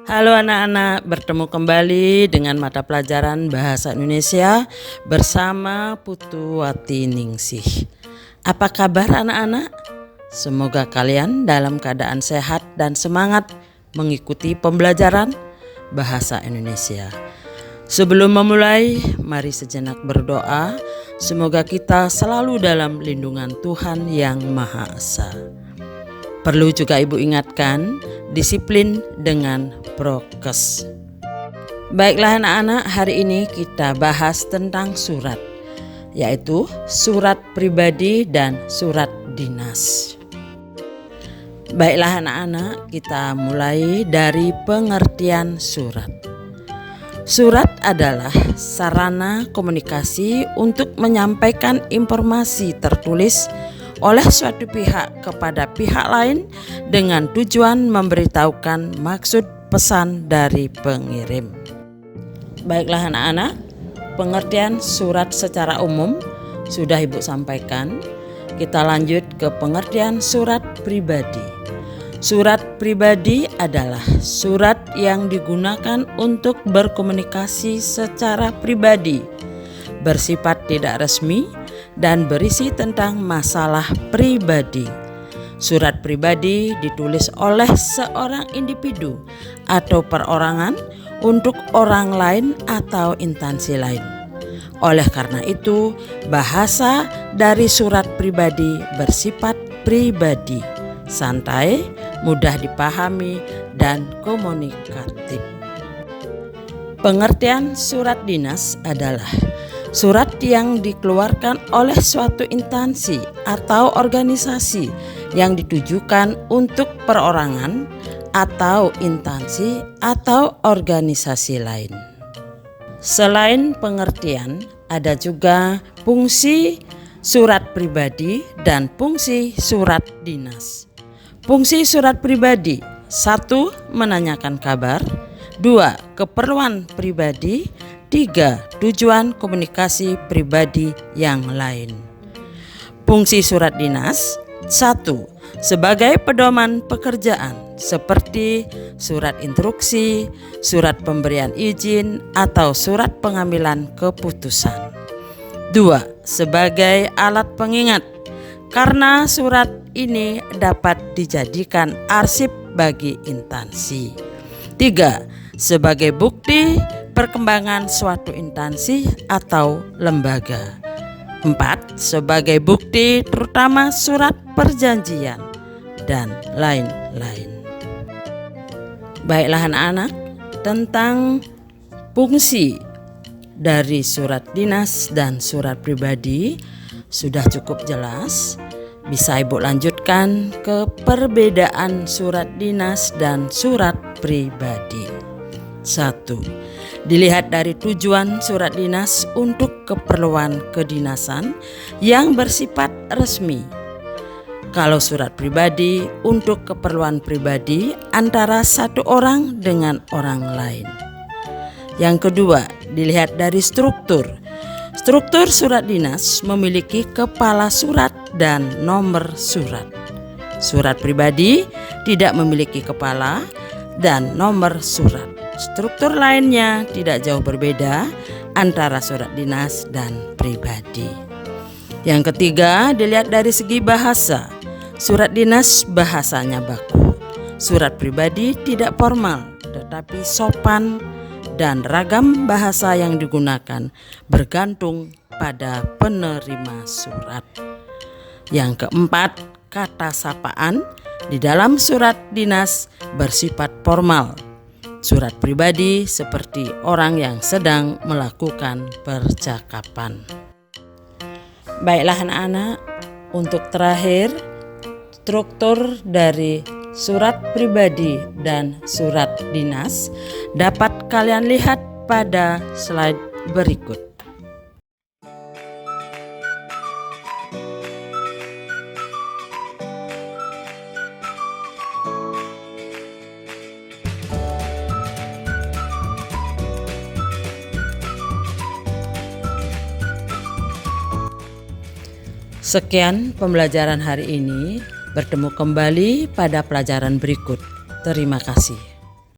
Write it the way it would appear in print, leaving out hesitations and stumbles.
Halo anak-anak, bertemu kembali dengan mata pelajaran Bahasa Indonesia bersama Putuwati Ningsih. Apa kabar anak-anak? Semoga kalian dalam keadaan sehat dan semangat mengikuti pembelajaran Bahasa Indonesia. Sebelum memulai, mari sejenak berdoa. Semoga kita selalu dalam lindungan Tuhan yang Maha Esa. Perlu juga Ibu ingatkan, disiplin dengan prokes. Baiklah anak-anak, hari ini kita bahas tentang surat, yaitu surat pribadi dan surat dinas. Baiklah anak-anak, kita mulai dari pengertian surat. Surat adalah sarana komunikasi untuk menyampaikan informasi tertulis oleh suatu pihak kepada pihak lain dengan tujuan memberitahukan maksud pesan dari pengirim. Baiklah anak-anak, pengertian surat secara umum sudah Ibu sampaikan. Kita lanjut ke pengertian surat pribadi. Surat pribadi adalah surat yang digunakan untuk berkomunikasi secara pribadi, bersifat tidak resmi, dan berisi tentang masalah pribadi. Surat pribadi ditulis oleh seorang individu atau perorangan untuk orang lain atau instansi lain. Oleh karena itu, bahasa dari surat pribadi bersifat pribadi, santai, mudah dipahami, dan komunikatif. Pengertian surat dinas adalah surat yang dikeluarkan oleh suatu instansi atau organisasi yang ditujukan untuk perorangan atau instansi atau organisasi lain. Selain pengertian, ada juga fungsi surat pribadi dan fungsi surat dinas. Fungsi surat pribadi: 1. Menanyakan kabar, 2. Keperluan pribadi, 3. Tujuan komunikasi pribadi yang lain. Fungsi surat dinas: 1. Sebagai pedoman pekerjaan seperti surat instruksi, surat pemberian izin, atau surat pengambilan keputusan. 2. Sebagai alat pengingat, karena surat ini dapat dijadikan arsip bagi instansi. 3. Sebagai bukti perkembangan suatu instansi atau lembaga. 4. Sebagai bukti terutama surat perjanjian dan lain-lain. Baiklah anak-anak, tentang fungsi dari surat dinas dan surat pribadi sudah cukup jelas. Bisa Ibu lanjutkan ke perbedaan surat dinas dan surat pribadi. 1. Dilihat dari tujuan surat dinas untuk keperluan kedinasan yang bersifat resmi. Kalau surat pribadi untuk keperluan pribadi antara satu orang dengan orang lain. Yang kedua, dilihat dari struktur. Struktur surat dinas memiliki kepala surat dan nomor surat. Surat pribadi tidak memiliki kepala dan nomor surat. Struktur lainnya tidak jauh berbeda antara surat dinas dan pribadi. Yang ketiga, dilihat dari segi bahasa. Surat dinas bahasanya baku. Surat pribadi tidak formal, tetapi sopan, dan ragam bahasa yang digunakan bergantung pada penerima surat. Yang keempat, kata sapaan di dalam surat dinas bersifat formal. Surat pribadi seperti orang yang sedang melakukan percakapan. Baiklah anak-anak, untuk terakhir, struktur dari surat pribadi dan surat dinas dapat kalian lihat pada slide berikut. Sekian pembelajaran hari ini. Bertemu kembali pada pelajaran berikut. Terima kasih.